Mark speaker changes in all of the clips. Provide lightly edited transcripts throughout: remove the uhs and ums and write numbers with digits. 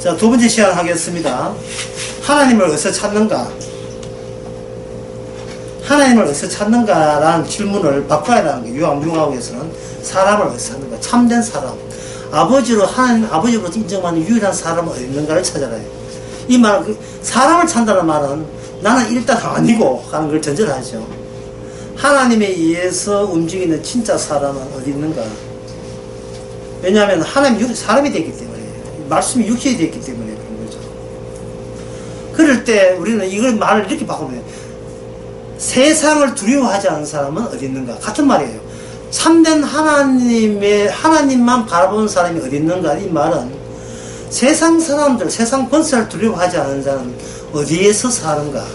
Speaker 1: 자, 두 번째 시간 하겠습니다. 하나님을 어디서 찾는가? 하나님을 어디서 찾는가라는 질문을 바꿔야 하는 거예요. 유학에서는 사람을 어디서 찾는가? 참된 사람. 하나님 아버지로 인정받는 유일한 사람은 어디 있는가를 찾아라. 이 말, 사람을 찾는다는 말은 나는 일단 아니고 하는 걸 전제를 하죠. 하나님에 의해서 움직이는 진짜 사람은 어디 있는가? 왜냐하면 하나님이 사람이 되기 때문에, 말씀이 육신이 되기 때문에 그런 거죠. 그럴 때 우리는 이걸 말을 이렇게 바꾸면 돼요. 세상을 두려워하지 않는 사람은 어디 있는가? 같은 말이에요. 참된 하나님만 바라보는 사람이 어디 있는가? 이 말은 세상 사람들, 세상 권세를 두려워하지 않는 자는 어디에서 사는가?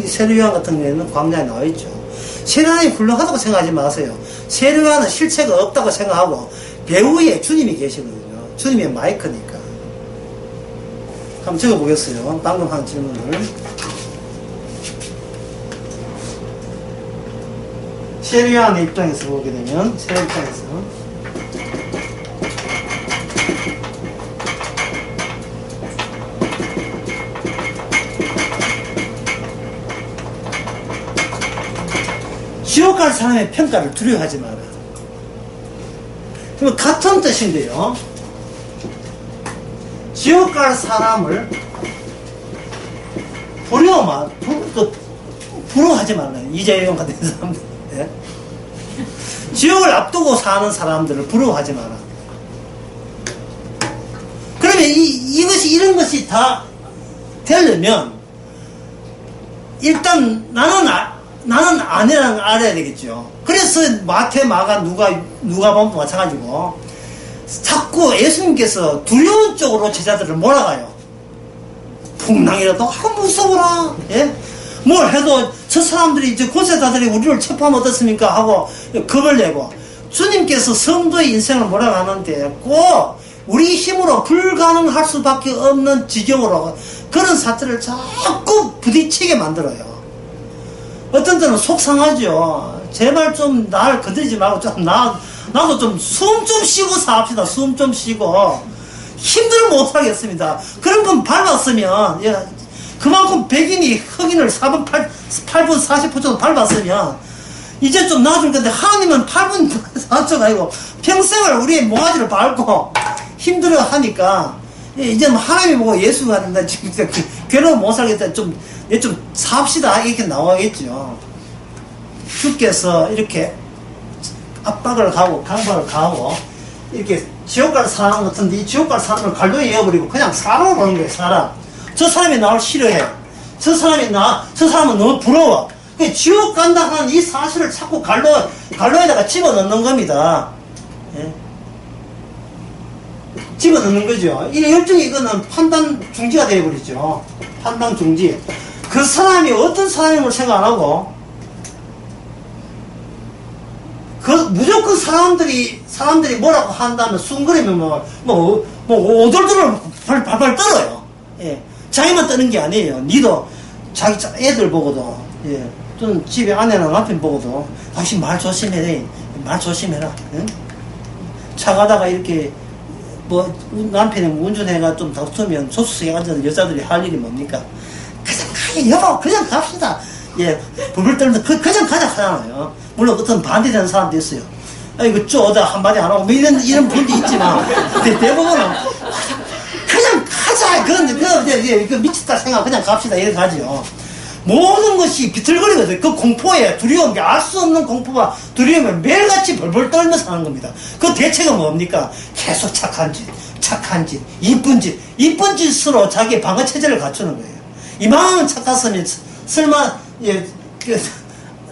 Speaker 1: 세례요한 같은 경우에는 광야에 나와 있죠. 세례요한이 훌륭하다고 생각하지 마세요. 세례요한은 실체가 없다고 생각하고 배후에 주님이 계시거든요. 주님의 마이크니까. 한번 적어보겠어요. 방금 한 질문을. 세례요한의 입장에서 보게 되면, 세례 입장에서 지옥 갈 사람의 평가를 두려워하지 마라. 그럼 같은 뜻인데요. 지옥 갈 사람을 부러워하지 말라. 이재용 같은 사람들. 네? 지옥을 앞두고 사는 사람들을 부러워하지 마라. 그러면 이런 것이 다 되려면 일단 나는 아니라는 걸 알아야 되겠죠. 그래서 마태, 마가, 누가복음도 마찬가지고 자꾸 예수님께서 두려운 쪽으로 제자들을 몰아가요. 풍랑이라도 하고 무서워라. 예? 뭘 해도 저 사람들이 이제 권세자들이 우리를 체포하면 어떻습니까? 하고 겁을 내고 주님께서 성도의 인생을 몰아가는데 꼭 우리 힘으로 불가능할 수밖에 없는 지경으로 그런 사태를 자꾸 부딪히게 만들어요. 어떤 때는 속상하죠. 제발 좀 날 건드리지 말고 좀 나도 좀 숨 좀 쉬고 삽시다. 숨 좀 쉬고 힘들면 못하겠습니다. 그런 건 밟았으면 그만큼 백인이 흑인을 8분 40분 정도 밟았으면 이제 좀 나아질 건데 하나님은 8분 40초가 아니고 평생을 우리의 모가지를 밟고 힘들어 하니까 이제 뭐 하나님이 보고 예수가 나 지금 괴로워 못 살겠다. 좀 삽시다. 이렇게 나와야겠죠. 주께서 이렇게 압박을 가고 강박을 가하고 이렇게 지옥 갈 사람 같은데 이 지옥 갈 사람을 갈도에 이어버리고 그냥 사람을 보는 거예요. 사람. 저 사람이 나를 싫어해. 저 사람은 너무 부러워. 지옥 간다 하는 이 사실을 자꾸 갈로에다가 집어넣는 겁니다. 예? 집어넣는 거죠. 이 일종의 이거는 판단 중지가 되어버리죠. 판단 중지. 그 사람이 어떤 사람임을 생각 안 하고, 무조건 사람들이 뭐라고 한다면 숭그리면 오돌돌 발발 떨어요. 예. 자기만 떠는 게 아니에요. 니도 자기 애들 보고도, 예. 또는 집에 아내나 남편 보고도, 당신 말 조심해. 말 조심해라. 응? 차 가다가 이렇게, 남편이 운전해가 좀 다투면 조수석에 앉아서 여자들이 할 일이 뭡니까? 여보, 그냥 갑시다. 예, 불을 떨면서 그냥 가자 하잖아요. 물론 어떤 반대되는 사람도 있어요. 이거 쪼다 한마디 안 하고, 이런 분도 있지만, 대부분은 그냥 가자. 그 미쳤다 생각, 그냥 갑시다. 이렇게 가죠. 모든 것이 비틀거리거든요. 그 공포에 두려움, 알 수 없는 공포와 두려움을 매일같이 벌벌 떨면서 하는 겁니다. 그 대책은 뭡니까? 계속 착한 짓, 이쁜 짓으로 자기의 방어체제를 갖추는 거예요. 이만한 착했으면 설마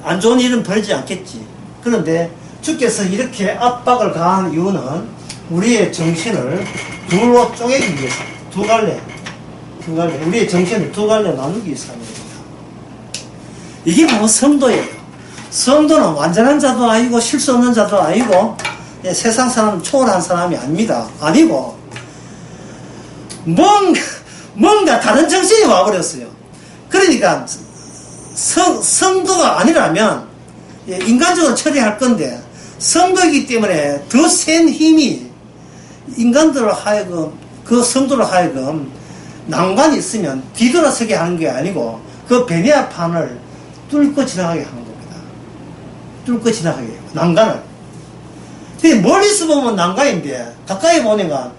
Speaker 1: 안 좋은 일은 벌지 않겠지. 그런데 주께서 이렇게 압박을 가한 이유는 우리의 정신을 둘로 쪼개기 위해서 두 갈래 우리의 정신을 두 갈래 나누기 위해서 하는 겁니다. 이게 바로 성도예요. 성도는 완전한 자도 아니고 실수 없는 자도 아니고 세상 사람은 초월한 사람이 아닙니다. 아니고 뭔가 다른 정신이 와버렸어요. 그러니까 성도가 아니라면 인간적으로 처리할 건데 성도이기 때문에 더 센 힘이 인간들을 하여금 그 그 성도로 하여금 난관이 있으면 뒤돌아서게 하는 게 아니고 그 베네아판을 뚫고 지나가게 하는 겁니다. 뚫고 지나가게 해요. 난간을. 근데 멀리서 보면 난간인데 가까이 보니까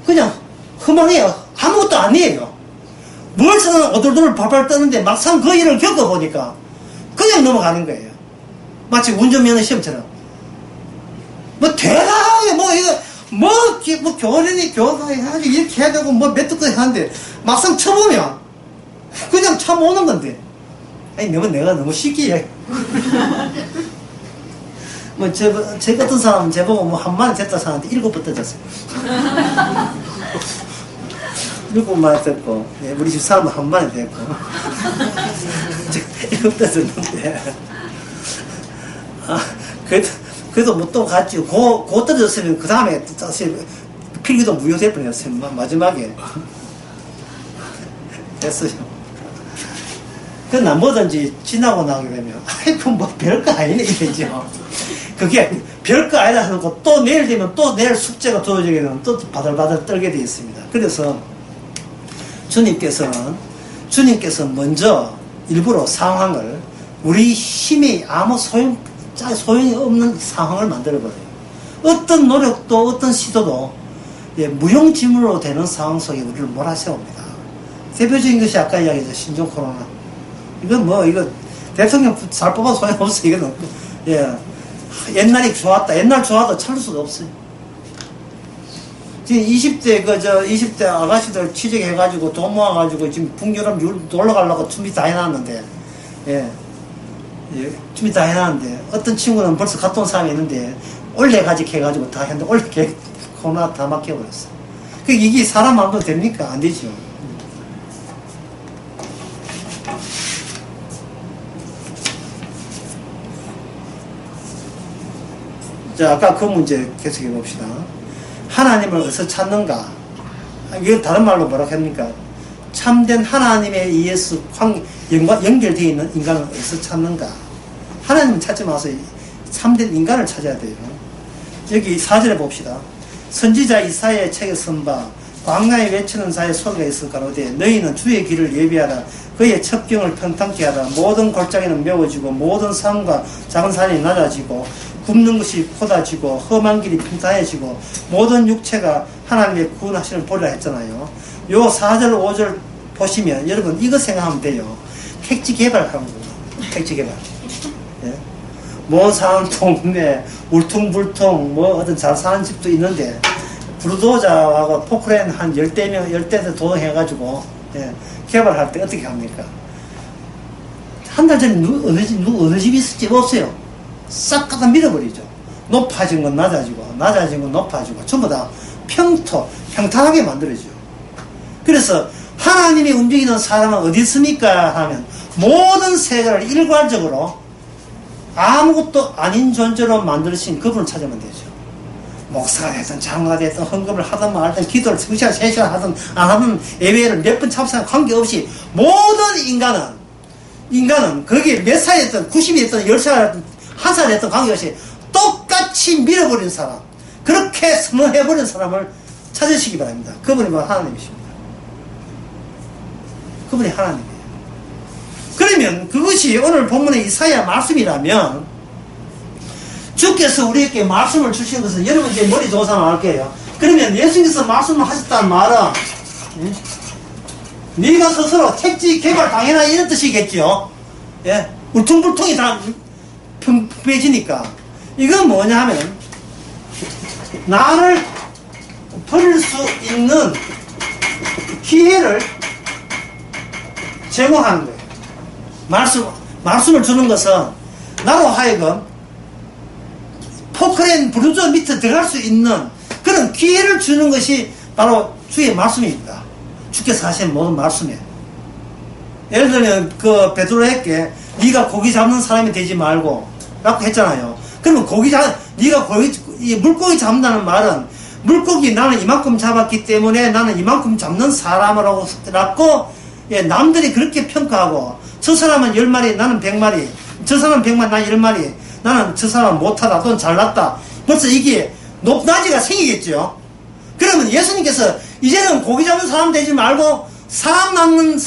Speaker 1: 그냥 험하네요. 아무것도 아니에요. 멀리서는 오돌돌 발발 떠는데 막상 그 일을 겪어보니까 그냥 넘어가는 거예요. 마치 운전면허 시험처럼. 뭐 대단하게 뭐 이거 뭐 교련이 교사해가지고 이렇게 해야 되고 뭐 메뚜까지 하는데 막상 쳐보면 그냥 참 오는 건데. 아니 내가 너무 쉽게 해. 뭐 제 같은 사람은 제보고 뭐 한 마리 됐다 사는데 7번 떠졌어요. 7마리 됐고, 예, 우리 집 사람은 한 마리 됐고 7번 떠졌는데 그래도 뭐 또 갔지. 고 떨어졌으면 그 다음에 다시 필기도 무효될 뻔했어요. 마지막에 됐어요. 그나 뭐든지 지나고 나게 되면 아이고 뭐 별거 아니네 이러죠. 그게 별거 아니다 해놓고 또 내일 되면 또 내일 숙제가 주어지게 되면 또 바들바들 떨게 되어 있습니다. 그래서 주님께서는 먼저 일부러 상황을 우리 힘이 아무 소용이 없는 상황을 만들어버려요. 어떤 노력도 어떤 시도도 무용지물로 되는 상황 속에 우리를 몰아세웁니다. 대표적인 것이 아까 이야기했죠. 신종 코로나. 이거 대통령 잘 뽑아도 소용없어. 이거는 옛날이 좋았다. 옛날 좋아도 찾을 수가 없어요. 지금 20대 아가씨들 취직해가지고 돈 모아가지고 지금 북유럽 놀러 가려고 준비 다 해놨는데 준비 다 해놨는데 어떤 친구는 벌써 갔다 온 사람이 있는데 올해까지 해가지고 다 했는데 올해 코로나 다 막혀버렸어. 이게 사람 마음대로 됩니까? 안 되죠. 자, 아까 그 문제 계속해 봅시다. 하나님을 어디서 찾는가? 이거 다른 말로 뭐라고 합니까? 참된 하나님에 의해서 연결되어 있는 인간을 어디서 찾는가? 하나님을 찾지 마세요. 참된 인간을 찾아야 돼요. 여기 4절에 봅시다. 선지자 이사야의 책에 쓴 바 광야에 외치는 자의 소리가 있을 가로되 너희는 주의 길을 예비하라. 그의 첩경을 평탄케 하라. 모든 골짜기는 메워지고 모든 산과 작은 산이 낮아지고 굽는 것이 포다지고 험한 길이 평탄해지고 모든 육체가 하나님의 구원하시는 보리라 했잖아요. 요 4절 5절 보시면 여러분 이거 생각하면 돼요. 택지 개발하는 거예요. 택지 개발. 예? 뭐 사는 동네 울퉁불퉁 뭐 어떤 잘 사는 집도 있는데 불도저하고 포크레인 한 10대 도동해가지고 개발할 때 어떻게 합니까? 한 달 전에 어느 집이 있을지 없어요. 싹 갖다 밀어버리죠. 높아진 건 낮아지고 낮아진 건 높아지고 전부 다 평탄하게 만들어지죠. 그래서 하나님이 움직이는 사람은 어디 있습니까? 하면 모든 세계를 일괄적으로 아무것도 아닌 존재로 만드신 그분을 찾으면 되죠. 목사가 됐든 장로가 됐든 헌금을 하든 말든 기도를 2시간 3시간 하든 안 하든 예배를 몇 번 참석한 관계없이 모든 인간은 거기에 몇 살이 됐든 90이 됐든 10살 됐든 1살 됐든 관계없이 똑같이 밀어버린 사람, 그렇게 선언해버린 사람을 찾으시기 바랍니다. 그분이 바로 하나님이십니다. 그분이 하나님이에요. 그러면 그것이 오늘 본문의 이사야 말씀이라면 주께서 우리에게 말씀을 주신 것은 여러분 이제 머리 좋은 사람 알게요. 그러면 예수님께서 말씀을 하셨다는 말은 네가 스스로 택지 개발 당해라 이런 뜻이겠죠. 예, 울퉁불퉁이 다 평평해지니까 이건 뭐냐 하면 나를 버릴 수 있는 기회를 제공하는 거예요. 말씀을 주는 것은 나로 하여금 포크레인 브루저 밑에 들어갈 수 있는 그런 기회를 주는 것이 바로 주의 말씀입니다. 주께서 하신 모든 말씀이에요. 예를 들면 그 베드로에게 네가 고기 잡는 사람이 되지 말고 라고 했잖아요. 그러면 네가 물고기 잡는다는 말은 물고기 나는 이만큼 잡았기 때문에 나는 이만큼 잡는 사람이라고 남들이 그렇게 평가하고 저 사람은 10마리 나는 100마리 저 사람은 100마리 난 10마리 나는 저 사람은 못하다 또는 잘났다 벌써 이게 높낮이가 생기겠죠. 그러면 예수님께서 이제는 고기 잡는 사람 되지 말고 사람 낳는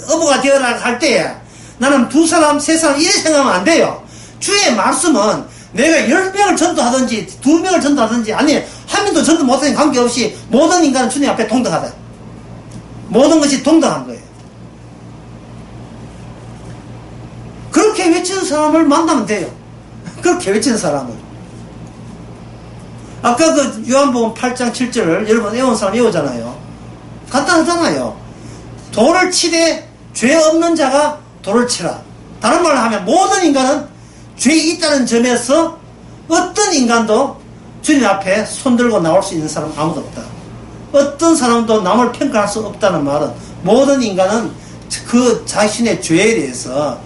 Speaker 1: 어부가 되어라 할 때에 나는 두 사람, 세 사람 이렇게 생각하면 안 돼요. 주의 말씀은 내가 10명을 전도하든지 2명을 전도하든지 아니 한 명도 전도 못하는 관계없이 모든 인간은 주님 앞에 동등하다. 모든 것이 동등한 거예요. 그렇게 외치는 사람을 만나면 돼요. 그렇게 외치는 사람을. 아까 그 요한복음 8장 7절을 여러분 외운 사람 외우잖아요. 간단하잖아요. 돌을 치되 죄 없는 자가 돌을 치라. 다른 말로 하면 모든 인간은 죄 있다는 점에서 어떤 인간도 주님 앞에 손들고 나올 수 있는 사람 아무도 없다. 어떤 사람도 남을 평가할 수 없다는 말은 모든 인간은 그 자신의 죄에 대해서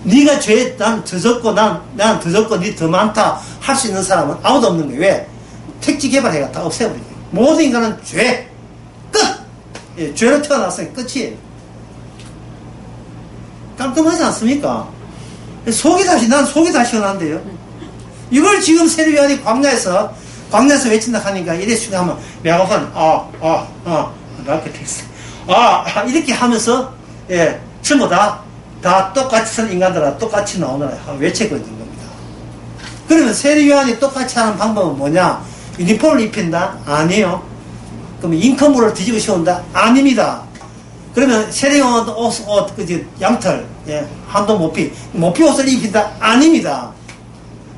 Speaker 1: 네가 죄 난 더 적고 난 더 적고 네 더 많다 할 수 있는 사람은 아무도 없는 거예요. 왜? 택지 개발해가 다 없애버려요. 모든 인간은 죄 끝. 예, 죄로 태어났으니 끝이에요. 깔끔하지 않습니까? 난 속이 다 시원한데요. 이걸 지금 세례요한이 광야에서 외친다 하니까 이래 수행하면 메가폰 이렇게 하면서 예 전부 다 똑같이 선 인간들아 똑같이 나오느라 외치고 있는 겁니다. 그러면 세례요한이 똑같이 하는 방법은 뭐냐? 유니폼을 입힌다? 아니에요. 그러면 잉크물을 뒤집어 씌운다? 아닙니다. 그러면 세례요한도 양털, 예, 한도 모피 옷을 입힌다? 아닙니다.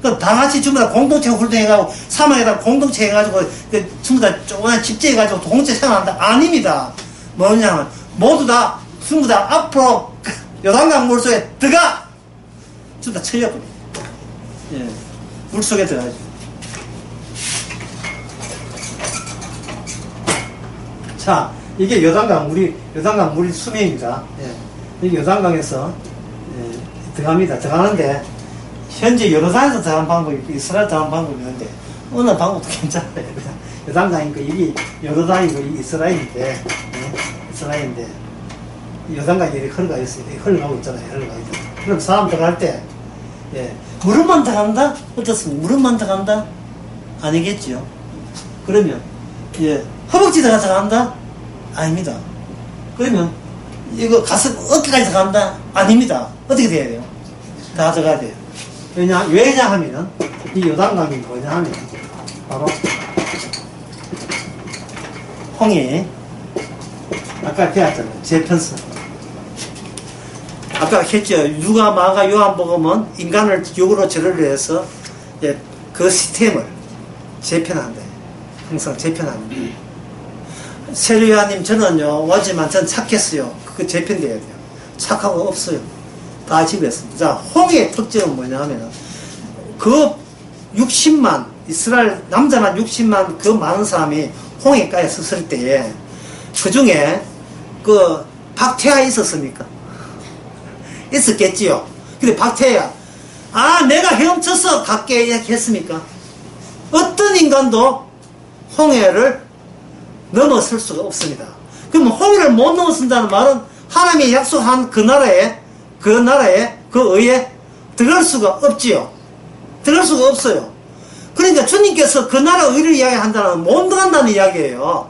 Speaker 1: 그 다 같이 전부 다 공동체 활동해가지고 사망에다 공동체 해가지고 전부 다 조그만 집제해가지고 공동체 생활한다? 아닙니다. 뭐냐면 모두 다 전부 다 앞으로 요단강 물속에 들어가! 전부 다 쳐려버려. 예, 물속에 들어가죠. 자, 이게 요단강 물이 수명입니다. 예. 이 요단강에서 들어갑니다. 들어가는데 현재 요르단에서 들어가는 방법이 있고 이스라엘 들어가는 방법이 있는데 어느 방법도 괜찮아요. 그냥 요단강이고 이게 요르단이고 이게 이스라엘인데 이스라엘인데 요단강이 이렇게 흘러가고 있어요. 흘러가고 있잖아요. 흘러가고 있잖아요. 그럼 사람 들어갈 때 무릎만 들어간다? 어떻습니까? 무릎만 들어간다? 아니겠죠. 그러면 허벅지 들어간다? 아닙니다. 그러면 이거 가슴 어깨까지 들어간다? 아닙니다. 어떻게 돼야 돼요? 다 들어가야 돼요. 왜냐하면 이 요단강이 뭐냐하면 바로 홍해 아까 배웠잖아요. 재편서. 아까 했죠. 누가 마가 요한복음은 인간을 육으로 절을 해서 그 시스템을 재편한다. 항상 재편합니다. 세례요한님 저는요 오지만 전 착했어요. 그거 재편돼야 돼요. 착하고 없어요. 다 집에습니다. 자, 홍해의 특징은 뭐냐면 그 60만 이스라엘 남자만 60만 그 많은 사람이 홍해가에 섰을 때에 그 중에 그 박태하 있었습니까? 있었겠지요. 근데 박태하 내가 헤엄쳐서 갈게 이렇게 했습니까? 어떤 인간도 홍해를 넘어설 수가 없습니다. 그럼 홍해를 못 넘어선다는 말은 하나님이 약속한 그 나라에 그 의에 들어갈 수가 없지요. 들어갈 수가 없어요. 그러니까 주님께서 그 나라 의를 이야기한다는 못 들어간다는 이야기예요.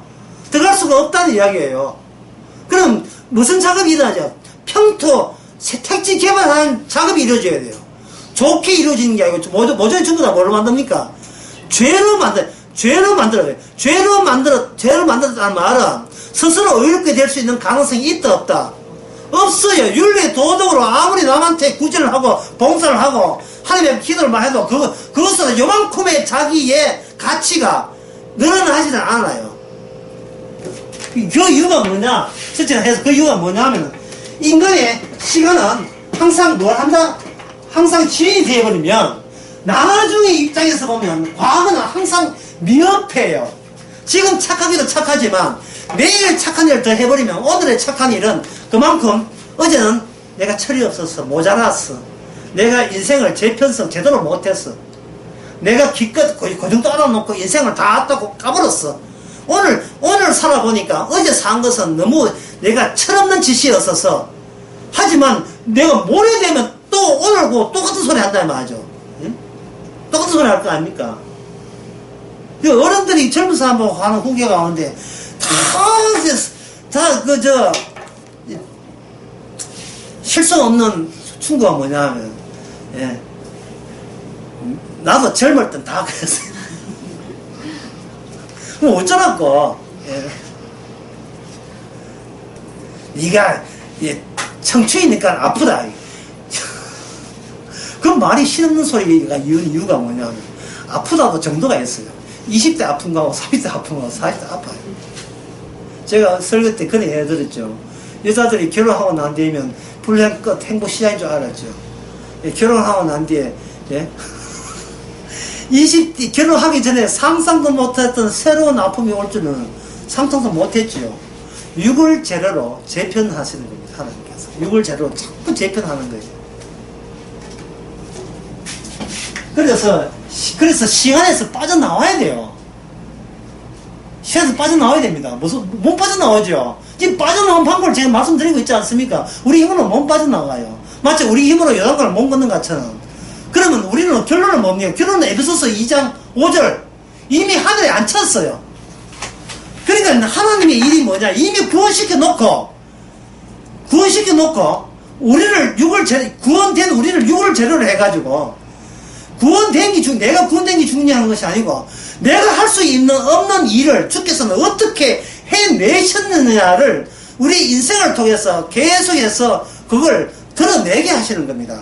Speaker 1: 들어갈 수가 없다는 이야기예요. 그럼 무슨 작업이 일어나죠? 평토 택지 개발하는 작업이 이루어져야 돼요. 좋게 이루어지는 게 아니고 모조리 전부 다 뭐를 만듭니까? 죄로 만들어요. 죄로 만들었다는 말은 스스로 의롭게 될 수 있는 가능성이 있다 없다? 없어요. 윤리 도덕으로 아무리 남한테 구제를 하고 봉사를 하고 하나님의 기도를 만 해도 그것은 요만큼의 자기의 가치가 늘어나지는 않아요. 그 이유가 뭐냐? 실제로 해서 그 이유가 뭐냐 하면 인간의 시간은 항상 뭘 한다? 항상 진행이 되어버리면 나중에 입장에서 보면 과거는 항상 미흡해요. 지금 착하기도 착하지만 내일 착한 일을 더 해버리면 오늘의 착한 일은 그만큼 어제는 내가 철이 없어서 모자랐어. 내가 인생을 재편성 제대로 못했어. 내가 기껏 고정도 알아놓고 인생을 다 따고 까버렸어. 오늘 살아보니까 어제 산 것은 너무 내가 철없는 짓이었어서 하지만 내가 모레 되면 또 오늘고 똑같은 소리 한다는 말이죠. 응? 똑같은 소리 할 거 아닙니까? 어른들이 젊은 사람하고 가는 후기가 오는데, 실속 없는 충고가 뭐냐 하면, 예. 나도 젊을 땐 다 그랬어요. 그럼 어쩌라고, 예. 니가, 예, 청춘이니까 아프다. 그 말이 실없는 소리가 이유가 뭐냐면, 아프다도 정도가 있어요. 20대 아픈 거하고 30대 아픈 거하고 40대 아파요. 제가 설교 때 그런 예를 들었죠. 여자들이 결혼하고 난 뒤에면 불행 끝 행복 시작인 줄 알았죠. 예, 결혼하고 난 뒤에, 예? 20대 결혼하기 전에 상상도 못했던 새로운 아픔이 올 줄은 상상도 못했죠. 육을 재료로 재편하시는 겁니다. 하나님께서. 육을 재료로 자꾸 재편하는 거예요. 그래서 시간에서 빠져나와야 돼요. 시간에서 빠져나와야 됩니다. 못 빠져나오죠. 지금 빠져나온 방법을 제가 말씀드리고 있지 않습니까? 우리 힘으로 못 빠져나가요. 마치 우리 힘으로 요단강을 못 걷는 것처럼. 그러면 우리는 결론을 뭡니까? 결론은 에베소서 2장 5절. 이미 하늘에 앉혔어요. 그러니까 하나님의 일이 뭐냐? 이미 구원시켜 놓고, 구원된 우리를 육을 재료로 해가지고, 내가 구원된 게 중요한 것이 아니고, 내가 할 수 없는 일을 주께서는 어떻게 해내셨느냐를 우리 인생을 통해서 계속해서 그걸 드러내게 하시는 겁니다.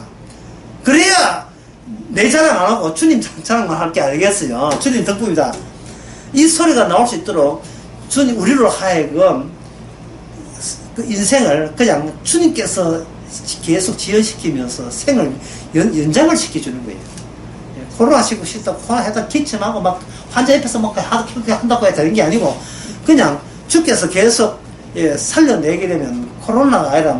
Speaker 1: 그래야 내 자랑 안 하고 주님 자랑만 할 게 아니겠어요. 주님 덕분입니다. 이 소리가 나올 수 있도록 주님 우리로 하여금 그 인생을 그냥 주님께서 계속 지연시키면서 생을 연장을 시켜주는 거예요. 코로나 시고 싶다, 코로나 해다 기침하고 막 환자 옆에서 막 한다고 해야 되는 게 아니고, 그냥 주께서 계속, 예, 살려내게 되면 코로나가 아니라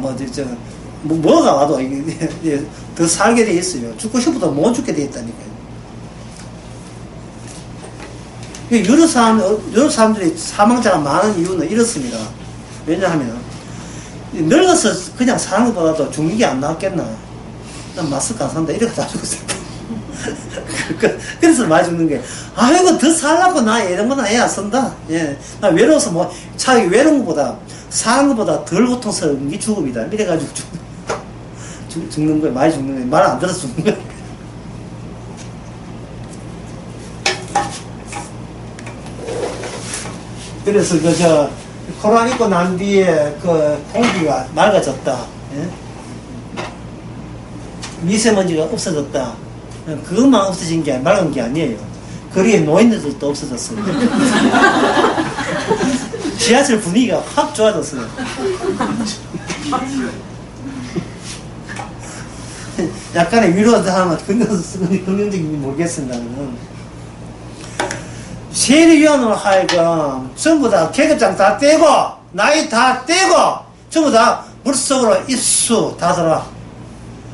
Speaker 1: 뭐가 와도 예, 더 살게 돼 있어요. 죽고 싶어도 못 죽게 돼 있다니까요. 여러 사람들이 사망자가 많은 이유는 이렇습니다. 왜냐하면, 늙어서 그냥 사는 것보다도 죽는 게 안 낫겠나. 난 마스크 안 산다. 이렇게 다 죽었을 그래서 많이 죽는 게, 아이고, 더 살라고 나 이런거나 애야 쓴다. 예. 나 외로워서 차라리 외로운 것보다, 사는 것보다 덜 고통스러운 게 죽음이다. 이래가지고 죽는 거예요. 많이 죽는 거예요. 말 안 들어서 죽는 거예요. 그래서 코로나 있고 난 뒤에 공기가 맑아졌다. 예? 미세먼지가 없어졌다. 그것만 없어진 게 맑은 게 아니에요. 거리에 노인들도 없어졌어요. 지하철 분위기가 확 좋아졌어요. 약간의 위로도 하면 긍정적인지 모르겠습니다. 세리위원으로 하여금 전부 다 계급장 다 떼고 나이 다 떼고 전부 다 물속으로 입수 다 들어와.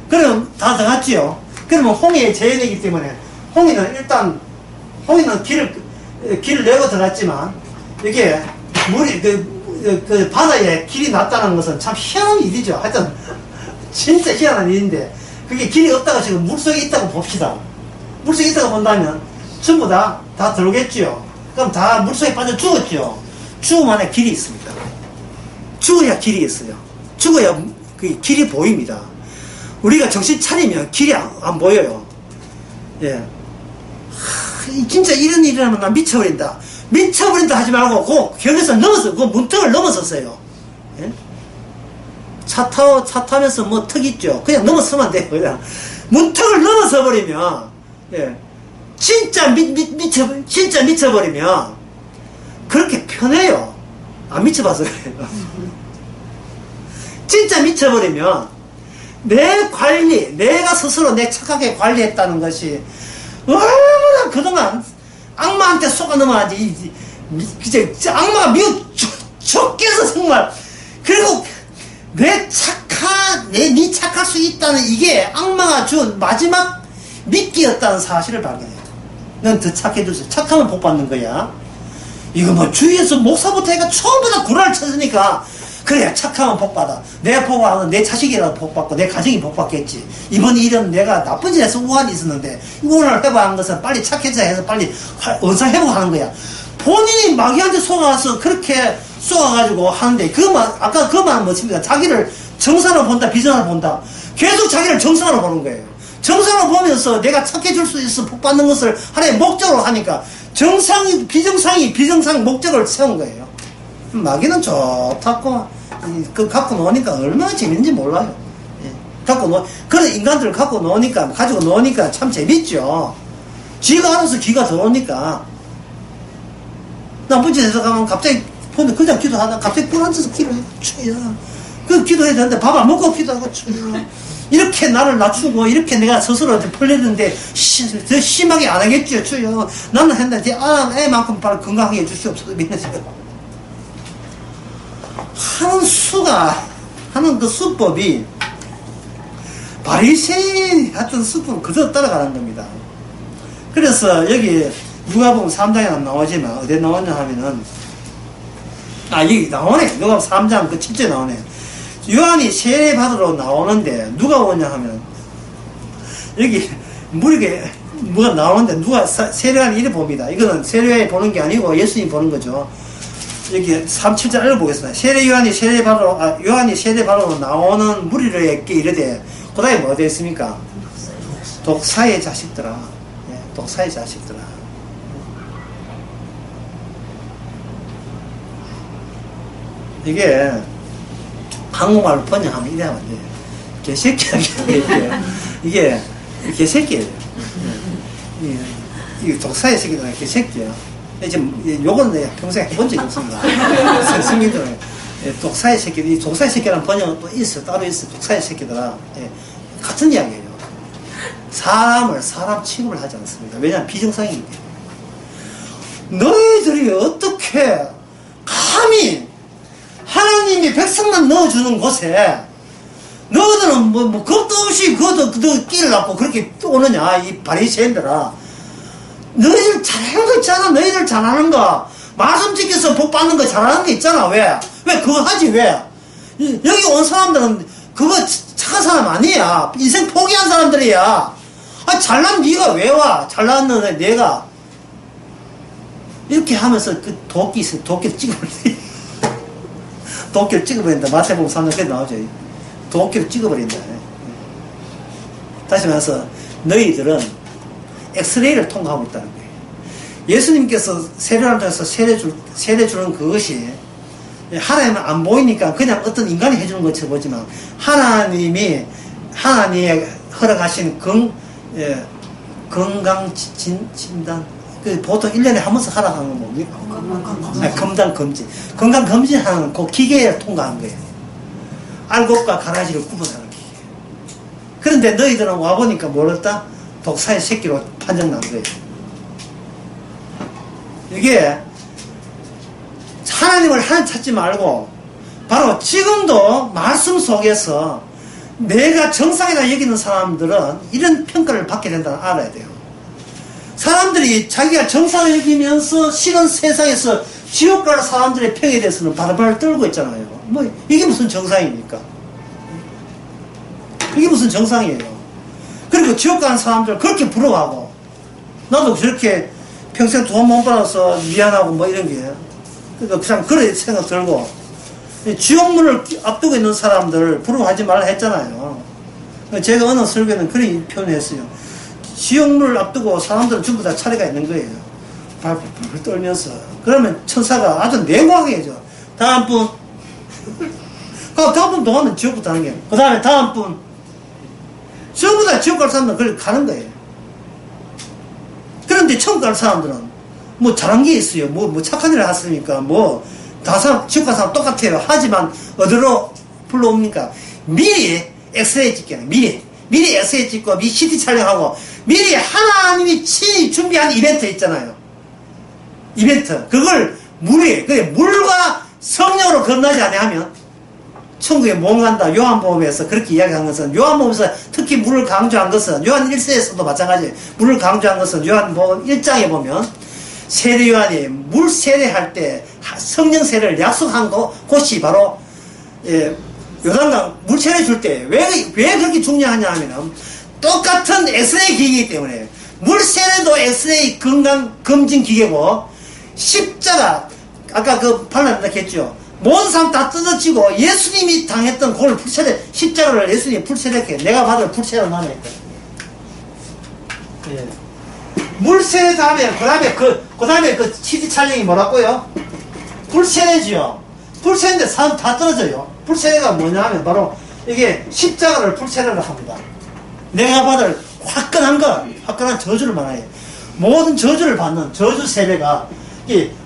Speaker 1: 그러면 다 들어갔지요. 그러면 홍해의 재해이기 때문에 홍해는 길을 내고 들어갔지만 이게 물이 그 바다에 길이 났다는 것은 참 희한한 일이죠. 하여튼 진짜 희한한 일인데 그게 길이 없다가 지금 물속에 있다고 봅시다. 물속에 있다고 본다면 전부 다 들어오겠지요. 그럼 다 물속에 빠져 죽었죠. 죽으면 길이 있습니다. 죽어야 길이 있어요. 죽어야 그 길이 보입니다. 우리가 정신 차리면 길이 안 보여요. 예. 진짜 이런 일이 하면 나 미쳐버린다. 미쳐버린다 하지 말고, 거기서 문턱을 넘어섰어요. 예? 차 타면서 턱 있죠. 그냥 넘어서면 안 돼요. 그냥. 문턱을 넘어서 버리면, 예. 진짜 미쳐버리면, 그렇게 편해요. 안 미쳐봐서 그래요. 진짜 미쳐버리면, 내가 스스로 착하게 관리했다는 것이 얼마나 그동안 악마한테 속아 넘어가지. 악마가 미워 죽겠어, 정말. 그리고 네 착할 수 있다는 이게 악마가 준 마지막 미끼였다는 사실을 발견해요. 넌 더 착해주세요. 착하면 복 받는 거야. 이거 주위에서 목사부터 해가 처음부터 구라를 쳤으니까 그래야 착하면 복받아. 내가 복받으면 내 자식이라도 복받고 내 가정이 복받겠지. 이번 일은 내가 나쁜 짓에서 우환이 있었는데 우환을 회복한 것은 빨리 착해져 해서 빨리 원상 회복하는 거야. 본인이 마귀한테 속아서 그렇게 쏘아가지고 하는데 아까 그 말은 뭐습니까? 자기를 정상으로 본다, 비정상으로 본다. 계속 자기를 정상으로 보는 거예요. 정상으로 보면서 내가 착해질 수 있어 복받는 것을 하나의 목적으로 하니까 정상이 비정상 목적을 세운 거예요. 마귀는 좋다고 갖고 노니까 얼마나 재밌는지 몰라요. 그런 인간들을 갖고 노니까 가지고 노니까 참 재밌죠. 지가 알아서 기가 들어오니까. 나쁜 짓에서 가면 갑자기 보면 그냥 기도하다 갑자기 뿔 앉아서 기도해. 그 기도해야 되는데 밥 안 먹고 기도하고 이렇게 나를 낮추고 이렇게 내가 스스로 풀리는데 더 심하게 안 하겠죠. 주여 나는 했는데 애만큼 바로 건강하게 해주시옵소서. 하는 그 수법이 바리새인이 했던 수법을 그대로 따라가는 겁니다. 그래서 여기 누가복음 3장에 안 나오지만 어디 나오냐 하면은 여기 나오네. 누가복음 3장 그 7절에 나오네. 요한이 세례 받으러 나오는데 누가 오냐 하면 여기 무리게 뭐가 나오는데 누가 세례하는 이래 봅니다. 이거는 세례 보는 게 아니고 예수님이 보는 거죠. 여기 3, 7절 읽어보겠습니다. 요한이 세례 받으러 나오는 무리에게 이르되 그 다음에 뭐가 되었습니까? 독사의 자식들아. 독사의 자식들아. 이게 한국말로 번역하면 이래 하면 돼요. 개새끼야. 이게 개새끼예요. 이게 독사의 새끼들은 개새끼야. 지금 요건 내가 평생 해본 적이 없습니다. 성민들은 독사의 새끼들, 이 독사의 새끼라는 번역은 또 있어, 따로 있어. 독사의 새끼들아. 같은 이야기예요. 사람 취급을 하지 않습니다. 왜냐하면 비정상이기 때문에. 너희들이 어떻게 감히 하나님이 백성만 넣어주는 곳에 너희들은 뭐 겁도 없이 그것도 끼를 낳고 그렇게 오느냐, 이 바리새인들아. 너희들 잘하는 거 있잖아. 너희들 잘하는 거 말씀 지켜서 복 받는 거 잘하는 거 있잖아. 왜 그거 하지? 왜 여기 온 사람들은 그거 착한 사람 아니야. 인생 포기한 사람들이야. 잘난 네가 왜 와? 잘났는데 내가 이렇게 하면서 그 도끼를 찍어버린다. 도끼를 찍어버린다. 마태복음 3장에 나오죠. 도끼를 찍어버린다. 다시 말해서 너희들은 엑스레이를 통과하고 있다는 거예요. 예수님께서 세례를 통해서 세례 주는 그것이 하나님은 안 보이니까 그냥 어떤 인간이 해주는 것처럼 보지만 하나님이 허락하신 건강 진단, 보통 1년에 한 번씩 하락하는 건 뭡니까? 건강검진 하는 그 기계를 통과한 거예요. 알곡과 가라지를 구분하는 기계. 그런데 너희들은 와보니까 뭐랬다? 독사의 새끼로 판정난 거예요. 이게 하나님을 하나님 찾지 말고 바로 지금도 말씀 속에서 내가 정상이라 여기는 사람들은 이런 평가를 받게 된다는 알아야 돼요. 사람들이 자기가 정상을 여기면서 실은 세상에서 지옥 갈 사람들의 평에 대해서는 바글바글 떨고 있잖아요. 이게 무슨 정상입니까? 이게 무슨 정상이에요? 그리고 지옥 가는 사람들 그렇게 부러워하고 나도 저렇게 평생 돈 못 받아서 미안하고 이런 게 그러니까 그냥 그런 생각 들고 지옥문을 앞두고 있는 사람들 부러워하지 말라 했잖아요. 제가 어느 설교는 그런 표현했어요. 지옥문을 앞두고 사람들은 전부 다 차례가 있는 거예요. 발불 떨면서. 그러면 천사가 아주 냉정하게 해줘. 다음 분. 다음 분 동안은 지옥부터 하는 거예요. 그 다음에 다음 분. 전부 다 지옥 갈 사람들은 그렇게 가는 거예요. 그런데 천국 갈 사람들은 잘한 게 있어요. 착한 일을 했으니까 지옥 갈 사람 똑같아요. 하지만 어디로 불러옵니까? 미리 엑스레이 찍게요. 미리 엑스레이 찍고 미리 CT 촬영하고 미리 하나님이 친히 준비한 이벤트 있잖아요. 이벤트. 그걸 물과 성령으로 건너지 않으면 천국에 못 간다. 요한복음에서 그렇게 이야기한 것은, 요한복음에서 특히 물을 강조한 것은, 요한 1세에서도 마찬가지 물을 강조한 것은 요한복음 1장에 보면 세례 요한이 물 세례할 때 성령 세례를 약속한 곳이 바로 예, 요단강 물체를 줄 때 왜 그렇게 중요하냐 하면은 똑같은 엑스레이 기계이기 때문에 물세례도 엑스레이 건강 검진 기계고 십자가 아까 그 발라낸다 했죠. 모든 사람 다 뜯어지고 예수님이 당했던 그걸 풀세례 십자가를 예수님이 풀세례했게 내가 받을 풀세례를 나눠 했거든. 예. 물세례 다음에 그 다음에 그 CD 촬영이 뭐라고요? 풀세례지요. 풀세례인데 사람 다 떨어져요. 풀세례가 뭐냐 하면 바로 이게 십자가를 풀세례를 합니다. 내가 받을 화끈한 저주를 말해요. 모든 저주를 받는 저주 세례가